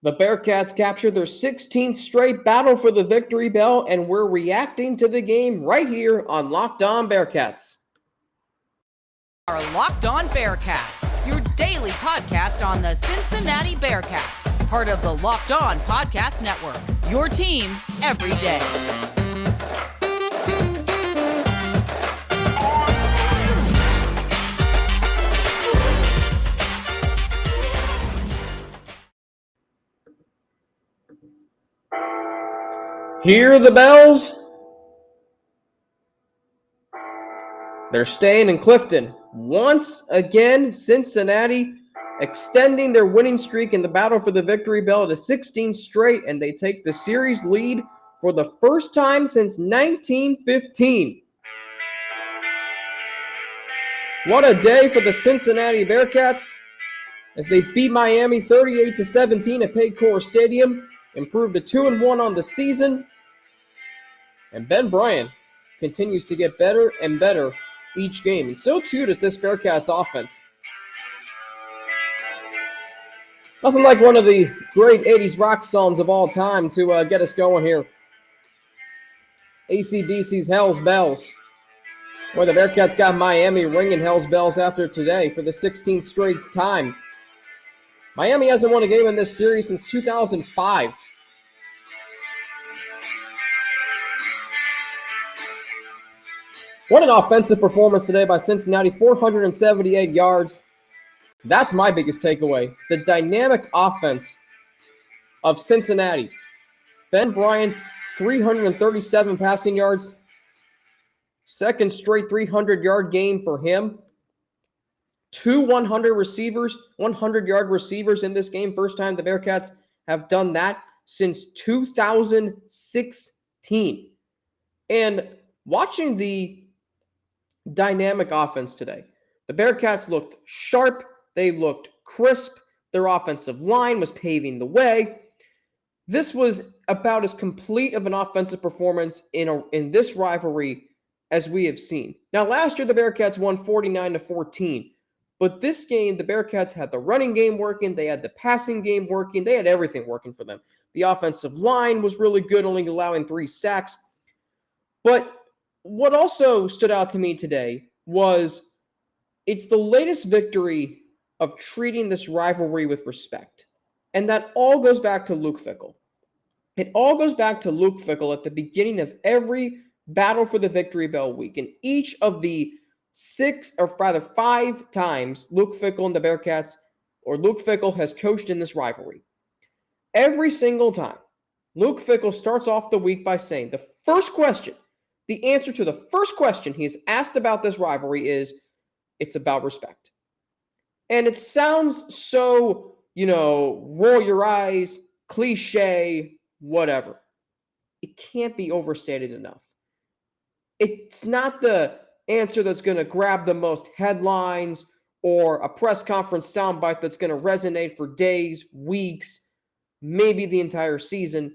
The Bearcats captured their 16th straight battle for the victory bell, and we're reacting to the game right here on Locked On Bearcats. Our Locked On Bearcats, your daily podcast on the Cincinnati Bearcats, part of the Locked On Podcast Network, your team every day. Hear the bells? They're staying in Clifton. Once again, Cincinnati extending their winning streak in the battle for the victory bell to 16 straight, and they take the series lead for the first time since 1915. What a day for the Cincinnati Bearcats as they beat Miami 38-17 at Paycor Stadium, improved to 2-1 on the season. And Ben Bryant continues to get better and better each game. And so too does this Bearcats offense. Nothing like one of the great 80s rock songs of all time to get us going here. AC/DC's Hell's Bells. Where the Bearcats got Miami ringing Hell's Bells after today for the 16th straight time. Miami hasn't won a game in this series since 2005. What an offensive performance today by Cincinnati, 478 yards. That's my biggest takeaway. The dynamic offense of Cincinnati. Ben Bryant, 337 passing yards. Second straight 300-yard game for him. Two 100-yard receivers in this game. First time the Bearcats have done that since 2016. And watching the dynamic offense today, the Bearcats looked sharp. They looked crisp. Their offensive line was paving the way. This was about as complete of an offensive performance in this rivalry as we have seen. Now, last year, the Bearcats won 49-14. But this game, the Bearcats had the running game working. They had the passing game working. They had everything working for them. The offensive line was really good, only allowing 3 sacks. But what also stood out to me today was it's the latest victory of treating this rivalry with respect. And that all goes back to Luke Fickell. It all goes back to Luke Fickell at the beginning of every battle for the victory bell week. And each of the 5 times Luke Fickell and the Bearcats, or Luke Fickell has coached in this rivalry. Every single time, Luke Fickell starts off the week by saying the answer to the first question he is asked about this rivalry is, it's about respect. And it sounds so, roll your eyes, cliche, whatever. It can't be overstated enough. It's not the answer that's going to grab the most headlines or a press conference soundbite that's going to resonate for days, weeks, maybe the entire season,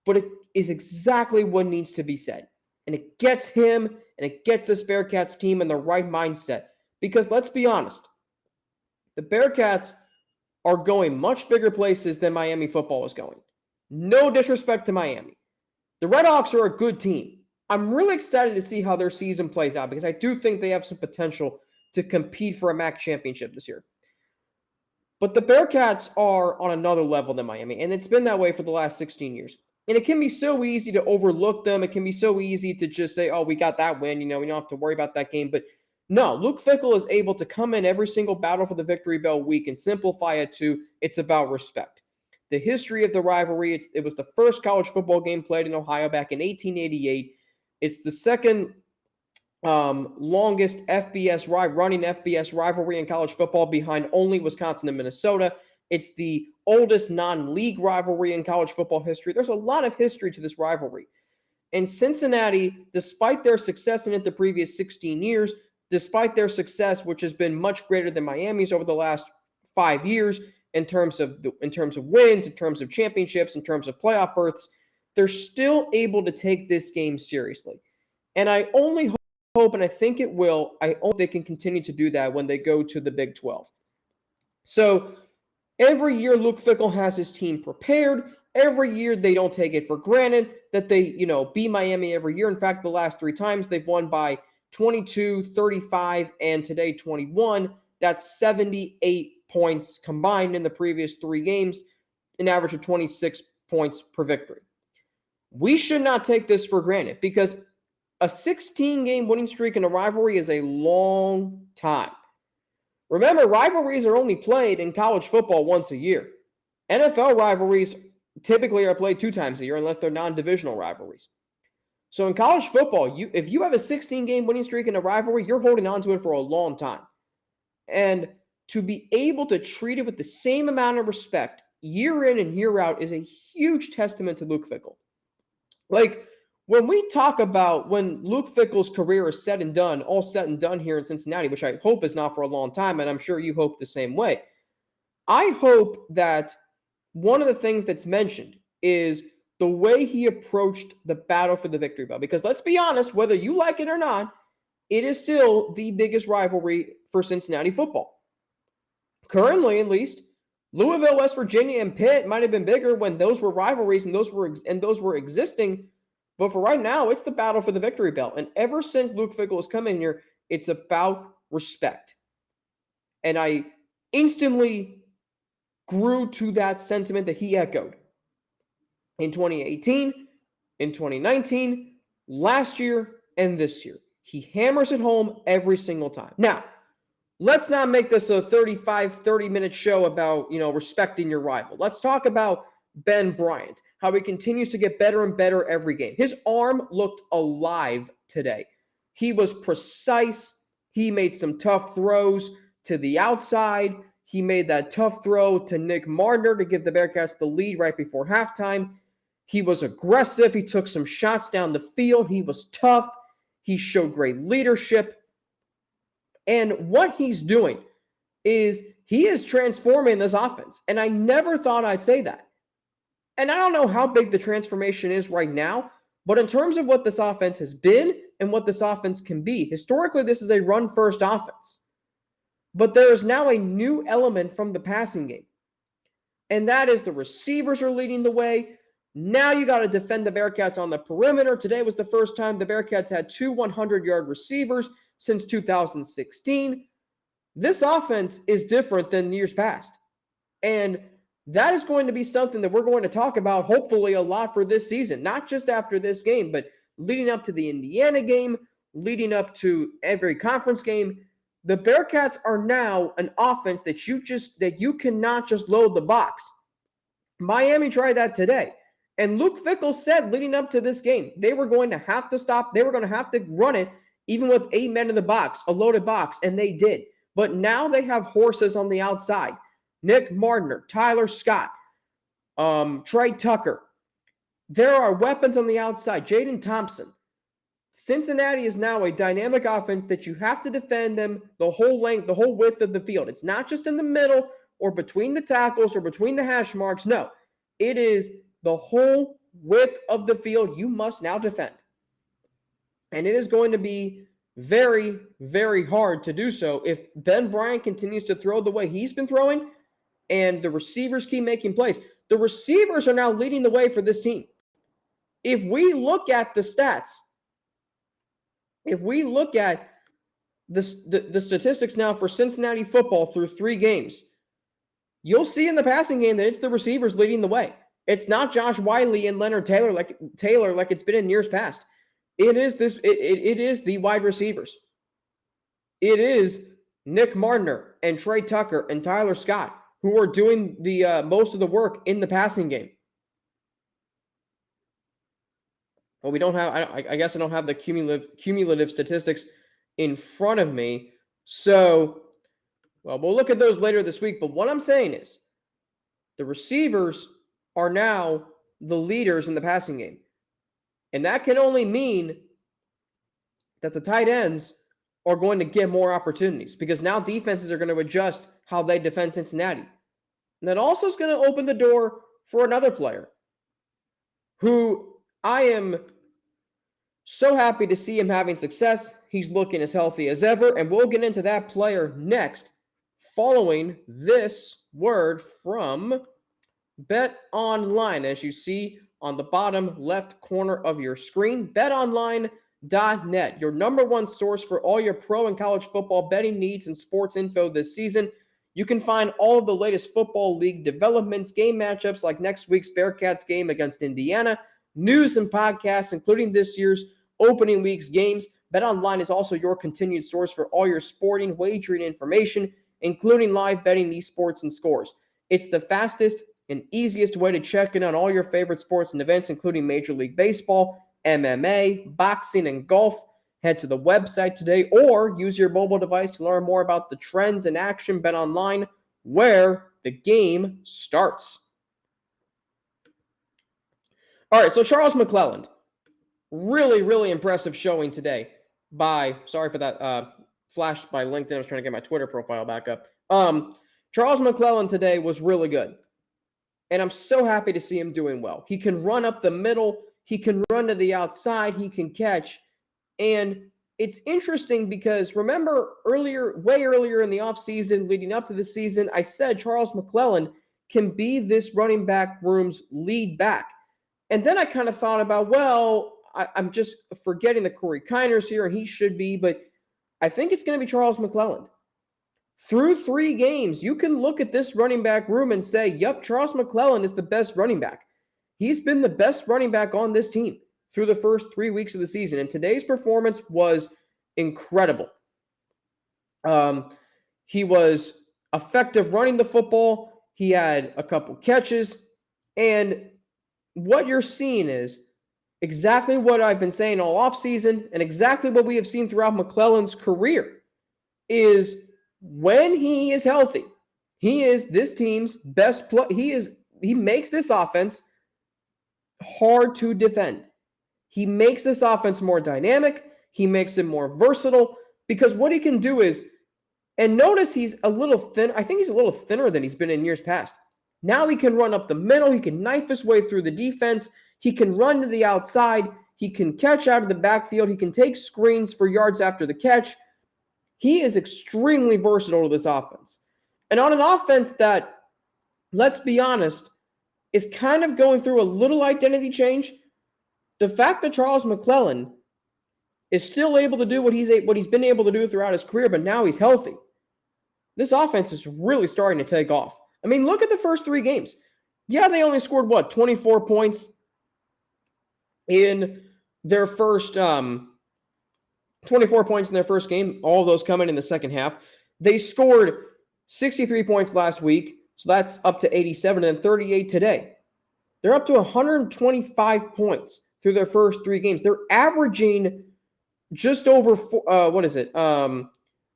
but it is exactly what needs to be said. And it gets him and it gets this Bearcats team in the right mindset. Because let's be honest, the Bearcats are going much bigger places than Miami football is going. No disrespect to Miami. The Redhawks are a good team. I'm really excited to see how their season plays out because I do think they have some potential to compete for a MAC championship this year. But the Bearcats are on another level than Miami, and it's been that way for the last 16 years. And it can be so easy to overlook them. It can be so easy to just say, oh, we got that win. We don't have to worry about that game. But no, Luke Fickell is able to come in every single battle for the victory bell week and simplify it to it's about respect. The history of the rivalry, it was the first college football game played in Ohio back in 1888. It's the second longest running FBS rivalry in college football behind only Wisconsin and Minnesota. It's the oldest non-league rivalry in college football history. There's a lot of history to this rivalry. And Cincinnati, despite their success in it the previous 16 years, despite their success, which has been much greater than Miami's over the last 5 years in terms of wins, in terms of championships, in terms of playoff berths, they're still able to take this game seriously. And I only hope, and I think it will, I hope they can continue to do that when they go to the Big 12. So Every year, Luke Fickell has his team prepared. Every year, they don't take it for granted that they, beat Miami every year. In fact, the last 3 times they've won by 22, 35, and today 21. That's 78 points combined in the previous 3 games, an average of 26 points per victory. We should not take this for granted because a 16-game winning streak in a rivalry is a long time. Remember, rivalries are only played in college football once a year. NFL rivalries typically are played 2 times a year unless they're non-divisional rivalries. So in college football, if you have a 16-game winning streak in a rivalry, you're holding on to it for a long time. And to be able to treat it with the same amount of respect year in and year out is a huge testament to Luke Fickell. Like, when we talk about when Luke Fickell's career is all said and done here in Cincinnati, which I hope is not for a long time, and I'm sure you hope the same way, I hope that one of the things that's mentioned is the way he approached the battle for the victory bell. Because let's be honest, whether you like it or not, it is still the biggest rivalry for Cincinnati football. Currently, at least, Louisville, West Virginia, and Pitt might have been bigger when those were rivalries and those were existing. But for right now, it's the battle for the victory bell. And ever since Luke Fickell has come in here, it's about respect. And I instantly grew to that sentiment that he echoed in 2018, in 2019, last year, and this year. He hammers it home every single time. Now, let's not make this a 30-minute show about, respecting your rival. Let's talk about Ben Bryant, how he continues to get better and better every game. His arm looked alive today. He was precise. He made some tough throws to the outside. He made that tough throw to Nick Marner to give the Bearcats the lead right before halftime. He was aggressive. He took some shots down the field. He was tough. He showed great leadership. And what he's doing is he is transforming this offense. And I never thought I'd say that. And I don't know how big the transformation is right now, but in terms of what this offense has been and what this offense can be, historically, this is a run-first offense. But there is now a new element from the passing game, and that is the receivers are leading the way. Now you got to defend the Bearcats on the perimeter. Today was the first time the Bearcats had 2 100-yard receivers since 2016. This offense is different than years past, and that is going to be something that we're going to talk about hopefully a lot for this season, not just after this game, but leading up to the Indiana game, leading up to every conference game. The Bearcats are now an offense that you cannot just load the box. Miami tried that today. And Luke Fickell said leading up to this game, they were going to have to stop. They were going to have to run it even with 8 men in the box, a loaded box, and they did. But now they have horses on the outside. Nick Marner, Tyler Scott, Trey Tucker. There are weapons on the outside. Jaden Thompson. Cincinnati is now a dynamic offense that you have to defend them the whole length, the whole width of the field. It's not just in the middle or between the tackles or between the hash marks. No, it is the whole width of the field you must now defend. And it is going to be very, very hard to do so if Ben Bryant continues to throw the way he's been throwing and the receivers keep making plays. The receivers are now leading the way for this team. If we look at the stats, if we look at the statistics now for Cincinnati football through 3 games, you'll see in the passing game that it's the receivers leading the way. It's not Josh Wiley and Leonard Taylor like it's been in years past. It is the wide receivers. It is Nick Marner and Trey Tucker and Tyler Scott who are doing the most of the work in the passing game. Well, we don't have. I guess I don't have the cumulative statistics in front of me. So, well, we'll look at those later this week. But what I'm saying is, the receivers are now the leaders in the passing game, and that can only mean that the tight ends are going to get more opportunities because now defenses are going to adjust how they defend Cincinnati, and that also is going to open the door for another player who I am so happy to see him having success. He's looking as healthy as ever, and we'll get into that player next. following this word from Bet Online, as you see on the bottom left corner of your screen. BetOnline.net, your number one source for all your pro and college football betting needs and sports info this season. You can find all of the latest football league developments, game matchups like next week's Bearcats game against Indiana, news and podcasts, including this year's opening week's games. BetOnline is also your continued source for all your sporting wagering information, including live betting, esports, and scores. It's the fastest and easiest way to check in on all your favorite sports and events, including Major League Baseball, MMA, boxing, and golf. Head to the website today or use your mobile device to learn more about the trends in action. Bet Online, where the game starts. All right, so Charles McClelland, really, really impressive showing today sorry for that flash by LinkedIn. I was trying to get my Twitter profile back up. Charles McClelland today was really good. And I'm so happy to see him doing well. He can run up the middle. He can run to the outside. He can catch. And it's interesting because remember way earlier in the offseason, leading up to the season, I said Charles McClelland can be this running back room's lead back. And then I kind of thought about, well, I'm just forgetting that Corey Kiner's here, and he should be, but I think it's going to be Charles McClelland. Through 3 games, you can look at this running back room and say, yep, Charles McClelland is the best running back. He's been the best running back on this team through the first 3 weeks of the season, and today's performance was incredible. He was effective running the football. He had a couple catches, and what you're seeing is exactly what I've been saying all offseason and exactly what we have seen throughout McClelland's career is when he is healthy, he is this team's best player. He makes this offense hard to defend. He makes this offense more dynamic. He makes it more versatile because what he can do is, and notice he's a little thin. I think he's a little thinner than he's been in years past. Now he can run up the middle. He can knife his way through the defense. He can run to the outside. He can catch out of the backfield. He can take screens for yards after the catch. He is extremely versatile to this offense. And on an offense that, let's be honest, is kind of going through a little identity change, the fact that Charles McClelland is still able to do what he's been able to do throughout his career, but now he's healthy, this offense is really starting to take off. I mean, look at the first 3 games. Yeah, they only scored, 24 points in their first 24 points in their first game, all of those coming in the second half. They scored 63 points last week, so that's up to 87 and 38 today. They're up to 125 points through their first 3 games. They're averaging just over,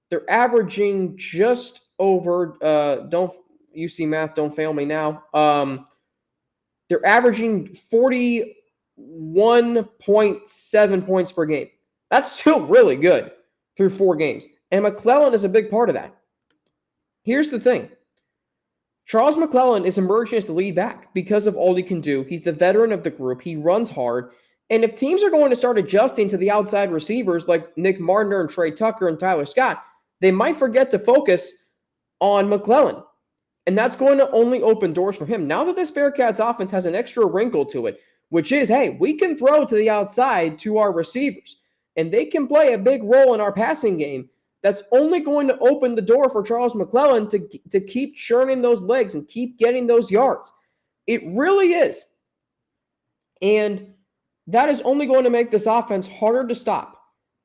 they're averaging just over, don't math, don't fail me now. They're averaging 41.7 points per game. That's still really good through 4 games. And McClelland is a big part of that. Here's the thing. Charles McClelland is emerging as the lead back because of all he can do. He's the veteran of the group. He runs hard. And if teams are going to start adjusting to the outside receivers like Nick Martiner and Trey Tucker and Tyler Scott, they might forget to focus on McClelland. And that's going to only open doors for him. Now that this Bearcats offense has an extra wrinkle to it, which is, hey, we can throw to the outside to our receivers, and they can play a big role in our passing game. That's only going to open the door for Charles McClelland to keep churning those legs and keep getting those yards. It really is. And that is only going to make this offense harder to stop.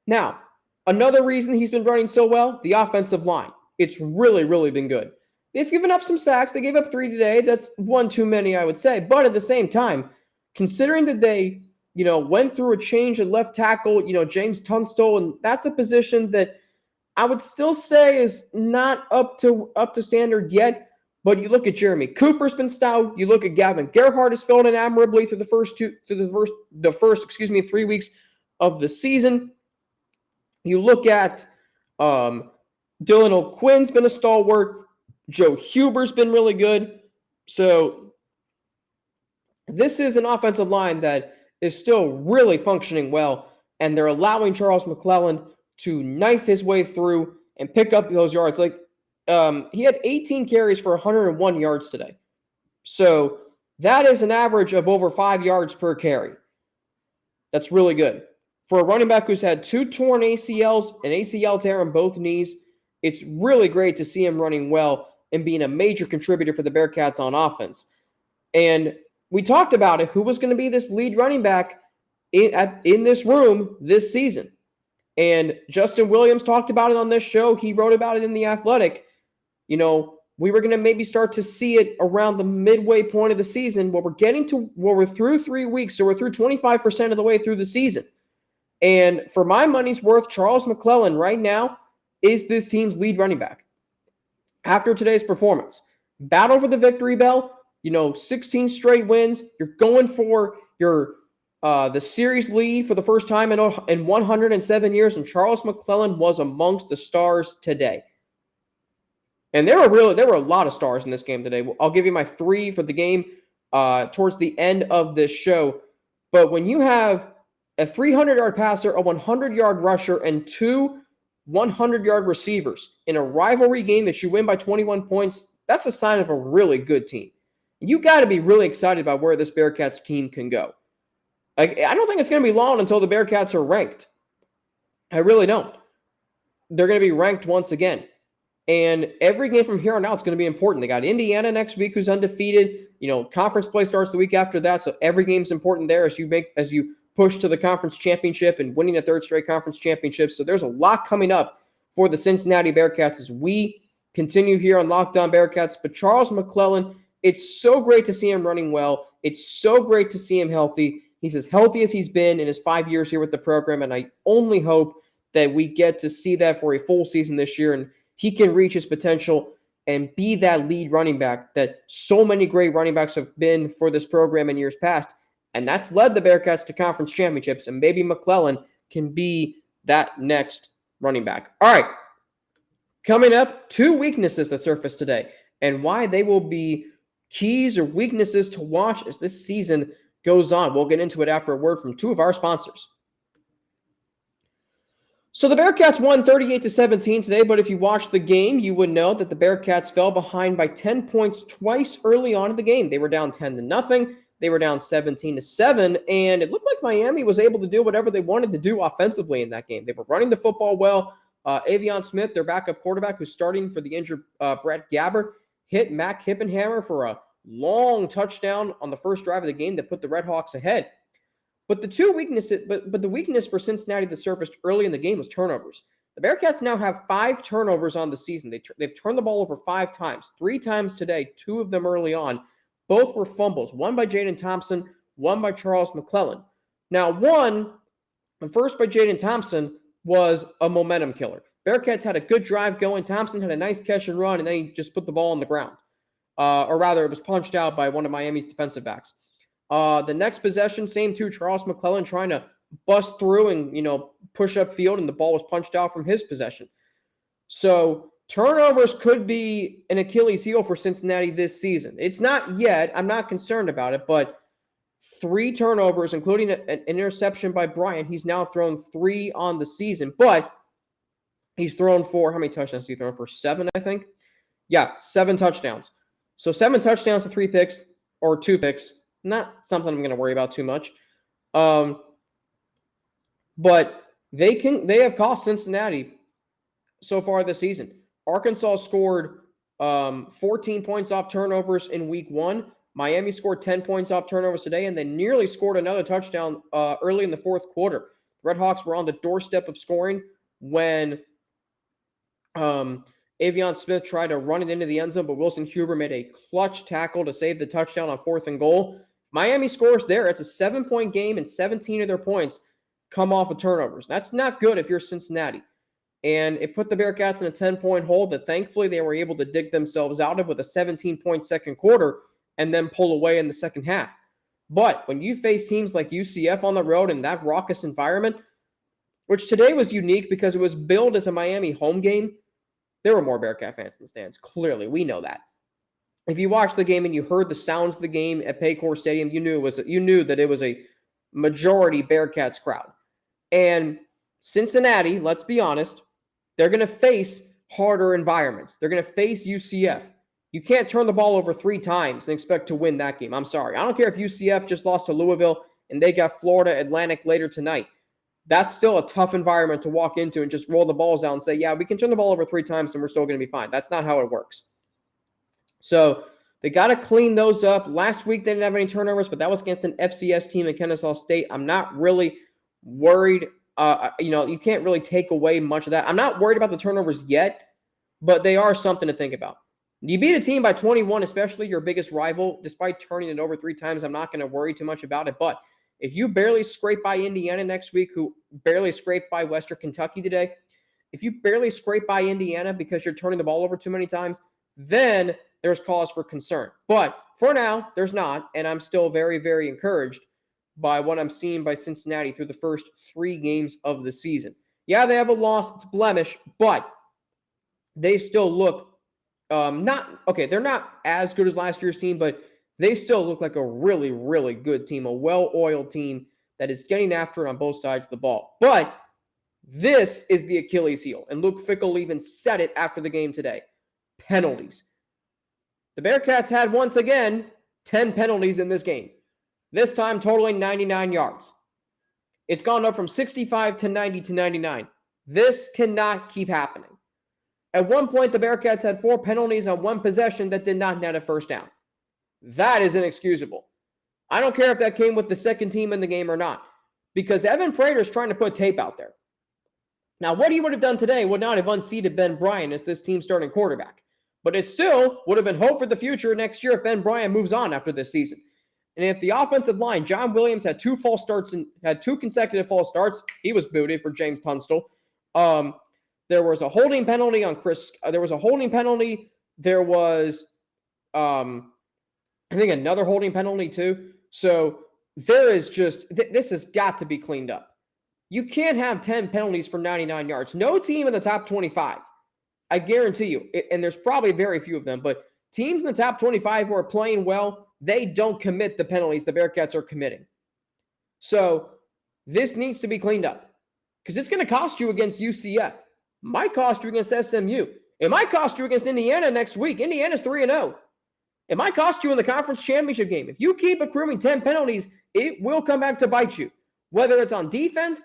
Now, another reason he's been running so well, the offensive line. It's really, really been good. They've given up some sacks. They gave up 3 today. That's 1 too many, I would say. But at the same time, considering that they, went through a change at left tackle, James Tunstall, and that's a position that I would still say is not up to standard yet. But you look at Jeremy Cooper's been stout. You look at Gavin Gerhardt has filled in admirably through the first 3 weeks of the season. You look at Dylan O'Quinn's been a stalwart. Joe Huber's been really good. So this is an offensive line that is still really functioning well, and they're allowing Charles McClelland to knife his way through and pick up those yards. Like, He had 18 carries for 101 yards today. So that is an average of over 5 yards per carry. That's really good. For a running back who's had 2 torn ACLs, an ACL tear in both knees, it's really great to see him running well and being a major contributor for the Bearcats on offense. And we talked about it. Who was going to be this lead running back in this room this season? And Justin Williams talked about it on this show. He wrote about it in The Athletic. We were going to maybe start to see it around the midway point of the season. We're through 3 weeks, so we're through 25% of the way through the season. And for my money's worth, Charles McClelland right now is this team's lead running back. After today's performance, battle for the victory bell, 16 straight wins. You're going for the series lead for the first time in 107 years, and Charles McClelland was amongst the stars today. And there were a lot of stars in this game today. I'll give you my 3 for the game towards the end of this show. But when you have a 300-yard passer, a 100-yard rusher, and 2 100-yard receivers in a rivalry game that you win by 21 points, that's a sign of a really good team. You got to be really excited about where this Bearcats team can go. I don't think it's going to be long until the Bearcats are ranked. I really don't. They're going to be ranked once again. And every game from here on out is going to be important. They got Indiana next week, who's undefeated. Conference play starts the week after that, so every game's important there as you push to the conference championship and winning a 3rd straight conference championship. So there's a lot coming up for the Cincinnati Bearcats as we continue here on Locked On Bearcats. But Charles McClelland, it's so great to see him running well. It's so great to see him healthy. He's as healthy as he's been in his 5 years here with the program, and I only hope that we get to see that for a full season this year, and he can reach his potential and be that lead running back that so many great running backs have been for this program in years past. And that's led the Bearcats to conference championships, and maybe McClellan can be that next running back. All right, coming up, 2 weaknesses that surfaced today and why they will be keys or weaknesses to watch as this season goes on. We'll get into it after a word from 2 of our sponsors. So the Bearcats won 38-17 today, but if you watched the game, you would know that the Bearcats fell behind by 10 points twice early on in the game. They were down 10-0. They were down 17-7, and it looked like Miami was able to do whatever they wanted to do offensively in that game. They were running the football well. Avion Smith, their backup quarterback, who's starting for the injured Brett Gabbert, hit Mac Hippenhammer for a long touchdown on the first drive of the game that put the Redhawks ahead. But the weakness for Cincinnati that surfaced early in the game was turnovers. The Bearcats now have 5 turnovers on the season. They've turned the ball over 5 times, 3 times today, 2 of them early on. Both were fumbles, one by Jaden Thompson, one by Charles McClelland. Now, the first by Jaden Thompson was a momentum killer. Bearcats had a good drive going. Thompson had a nice catch and run, and then he just put the ball on the ground. Or rather, it was punched out by one of Miami's defensive backs. The next possession, same 2, Charles McClelland trying to bust through and, push up field, and the ball was punched out from his possession. So turnovers could be an Achilles heel for Cincinnati this season. It's not yet. I'm not concerned about it, but 3 turnovers, including an interception by Bryant. He's now thrown 3 on the season, but he's thrown for, how many touchdowns has he thrown for? 7, I think. Yeah, 7 touchdowns. So 7 touchdowns to 3 picks, or 2 picks. Not something I'm going to worry about too much. But they have cost Cincinnati so far this season. Arkansas scored 14 points off turnovers in week 1. Miami scored 10 points off turnovers today, and they nearly scored another touchdown early in the 4th quarter. The Redhawks were on the doorstep of scoring when Avion Smith tried to run it into the end zone, but Wilson Huber made a clutch tackle to save the touchdown on 4th and goal. Miami scores there. It's a 7-point game, and 17 of their points come off of turnovers. That's not good if you're Cincinnati. And it put the Bearcats in a 10-point hole that thankfully they were able to dig themselves out of with a 17-point second quarter and then pull away in the second half. But when you face teams like UCF on the road in that raucous environment, which today was unique because it was billed as a Miami home game, there were more Bearcat fans in the stands. Clearly, we know that. If you watched the game and you heard the sounds of the game at Paycor Stadium, you knew that it was a majority Bearcats crowd. And Cincinnati, let's be honest, they're going to face harder environments. They're going to face UCF. You can't turn the ball over 3 times and expect to win that game. I'm sorry. I don't care if UCF just lost to Louisville and they got Florida Atlantic later tonight. That's still a tough environment to walk into and just roll the balls out and say, yeah, we can turn the ball over 3 times and we're still going to be fine. That's not how it works. So they got to clean those up. Last week, they didn't have any turnovers, but that was against an FCS team in Kennesaw State. I'm not really worried. You can't really take away much of that. I'm not worried about the turnovers yet, but they are something to think about. You beat a team by 21, especially your biggest rival, despite turning it over 3 times. I'm not going to worry too much about it. But if you barely scrape by Indiana next week, who barely scraped by Western Kentucky today, if you barely scrape by Indiana because you're turning the ball over too many times, then there's cause for concern. But for now, there's not, and I'm still very, very encouraged by what I'm seeing by Cincinnati through the first 3 games of the season. Yeah, they have a loss. It's a blemish, but they still look they're not as good as last year's team, but they still look like a really, really good team, a well-oiled team that is getting after it on both sides of the ball. But this is the Achilles heel, and Luke Fickell even said it after the game today. Penalties. The Bearcats had, once again, 10 penalties in this game, this time totaling 99 yards. It's gone up from 65 to 90 to 99. This cannot keep happening. At one point, the Bearcats had 4 penalties on 1 possession that did not net a first down. That is inexcusable. I don't care if that came with the second team in the game or not, because Evan Prater's trying to put tape out there. Now, what he would have done today would not have unseated Ben Bryant as this team's starting quarterback, but it still would have been hope for the future next year if Ben Bryant moves on after this season. And if the offensive line, John Williams had 2 false starts and had 2 consecutive false starts, he was booted for James Tunstall. There was a holding penalty on Chris. There was a holding penalty. There was, I think, another holding penalty too. So there is just, this has got to be cleaned up. You can't have 10 penalties for 99 yards. No team in the top 25. I guarantee you, and there's probably very few of them, but teams in the top 25 who are playing well, they don't commit the penalties the Bearcats are committing. So this needs to be cleaned up because it's going to cost you against UCF. Might cost you against SMU. It might cost you against Indiana next week. Indiana's 3-0. It might cost you in the conference championship game. If you keep accruing 10 penalties, it will come back to bite you. Whether it's on defense,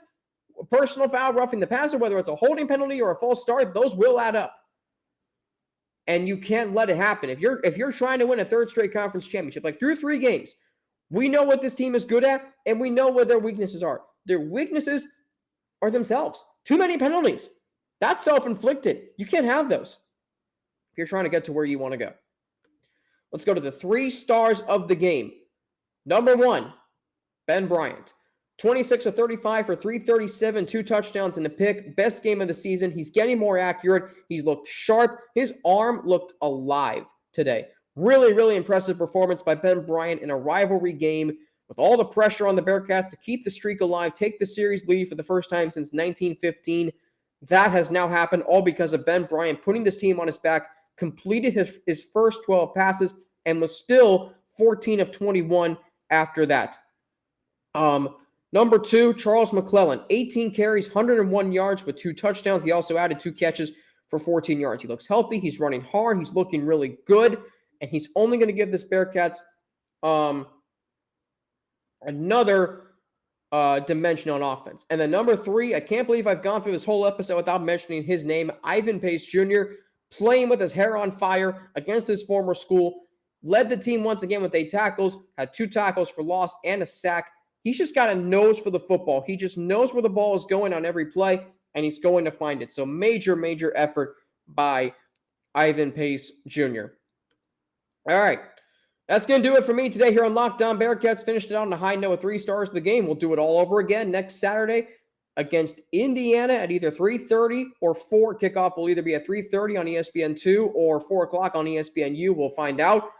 a personal foul, roughing the passer, whether it's a holding penalty or a false start, those will add up. And you can't let it happen. If you're trying to win a 3rd straight conference championship, like through 3 games, we know what this team is good at, and we know what their weaknesses are. Their weaknesses are themselves. Too many penalties. That's self-inflicted. You can't have those if you're trying to get to where you want to go. Let's go to the 3 stars of the game. Number 1, Ben Bryant. 26 of 35 for 337, 2 touchdowns and a pick. Best game of the season. He's getting more accurate. He's looked sharp. His arm looked alive today. Really, really impressive performance by Ben Bryant in a rivalry game with all the pressure on the Bearcats to keep the streak alive, take the series lead for the first time since 1915. That has now happened all because of Ben Bryant putting this team on his back, completed his first 12 passes, and was still 14 of 21 after that. Number 2, Charles McClelland, 18 carries, 101 yards with 2 touchdowns. He also added 2 catches for 14 yards. He looks healthy. He's running hard. He's looking really good, and he's only going to give this Bearcats another dimension on offense. And then number 3, I can't believe I've gone through this whole episode without mentioning his name, Ivan Pace Jr., playing with his hair on fire against his former school, led the team once again with 8 tackles, had 2 tackles for loss and a sack. He's just got a nose for the football. He just knows where the ball is going on every play, and he's going to find it. So major, major effort by Ivan Pace Jr. All right. That's going to do it for me today here on Locked On Bearcats. Finished it out on a high note with 3 stars of the game. We'll do it all over again next Saturday against Indiana at either 3:30 or 4. Kickoff will either be at 3:30 on ESPN2 or 4 o'clock on ESPNU. We'll find out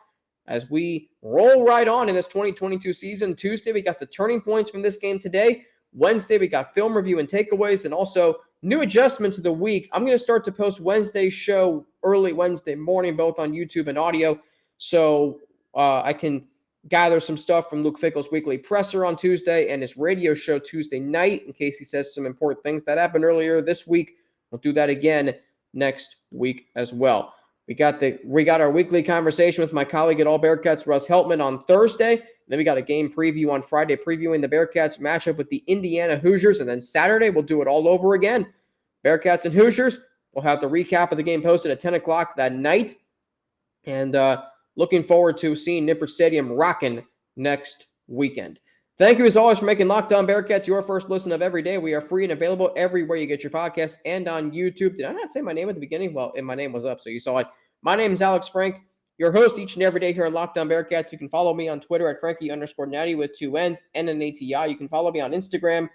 as we roll right on in this 2022 season. Tuesday, we got the turning points from this game today. Wednesday, we got film review and takeaways, and also new adjustments to the week. I'm going to start to post Wednesday's show early Wednesday morning, both on YouTube and audio, so I can gather some stuff from Luke Fickell's weekly presser on Tuesday and his radio show Tuesday night in case he says some important things that happened earlier this week. We'll do that again next week as well. We got our weekly conversation with my colleague at All Bearcats, Russ Heltman, on Thursday. Then we got a game preview on Friday, previewing the Bearcats matchup with the Indiana Hoosiers. And then Saturday, we'll do it all over again. Bearcats and Hoosiers. We'll have the recap of the game posted at 10 o'clock that night. And looking forward to seeing Nippert Stadium rocking next weekend. Thank you, as always, for making Locked On Bearcats your first listen of every day. We are free and available everywhere you get your podcasts and on YouTube. Did I not say my name at the beginning? Well, my name was up, so you saw it. My name is Alex Frank, your host each and every day here on Locked On Bearcats. You can follow me on Twitter at Frankie_Natty with 2 N's and an ATI. You can follow me on Instagram,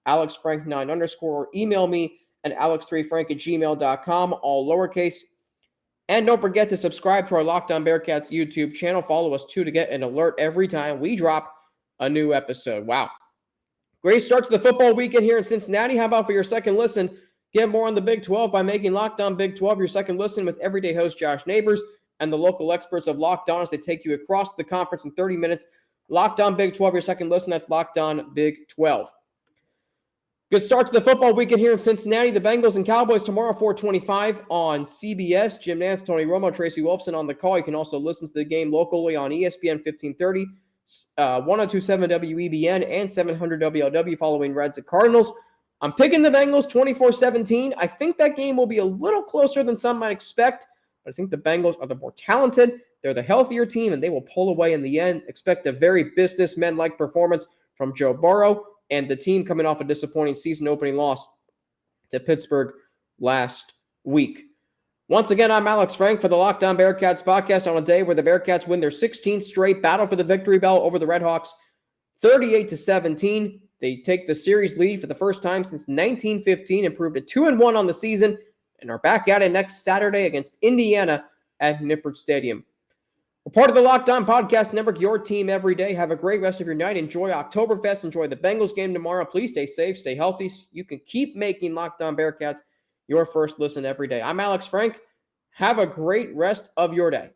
AlexFrank9_, or email me at alex3frank@gmail.com, all lowercase. And don't forget to subscribe to our Locked On Bearcats YouTube channel. Follow us, too, to get an alert every time we drop a new episode. Wow. Great start to the football weekend here in Cincinnati. How about for your second listen? Get more on the Big 12 by making Locked On Big 12 your second listen with everyday host Josh Neighbors and the local experts of Locked On as they take you across the conference in 30 minutes. Locked On Big 12, your second listen. That's Locked On Big 12. Good start to the football weekend here in Cincinnati. The Bengals and Cowboys tomorrow, 4:25 on CBS. Jim Nantz, Tony Romo, Tracy Wolfson on the call. You can also listen to the game locally on ESPN 1530. 102.7 WEBN and 700 WLW following Reds at Cardinals. I'm picking the Bengals 24-17. I think that game will be a little closer than some might expect, but I think the Bengals are the more talented. They're the healthier team, and they will pull away in the end. Expect a very businessman-like performance from Joe Burrow and the team coming off a disappointing season-opening loss to Pittsburgh last week. Once again, I'm Alex Frank for the Locked On Bearcats podcast on a day where the Bearcats win their 16th straight battle for the victory bell over the Redhawks, 38-17. They take the series lead for the first time since 1915, improved to 2-1 on the season, and are back at it next Saturday against Indiana at Nippert Stadium. We're part of the Locked On Podcast Network, your team every day. Have a great rest of your night. Enjoy Oktoberfest. Enjoy the Bengals game tomorrow. Please stay safe, stay healthy. You can keep making Locked On Bearcats your first listen every day. I'm Alex Frank. Have a great rest of your day.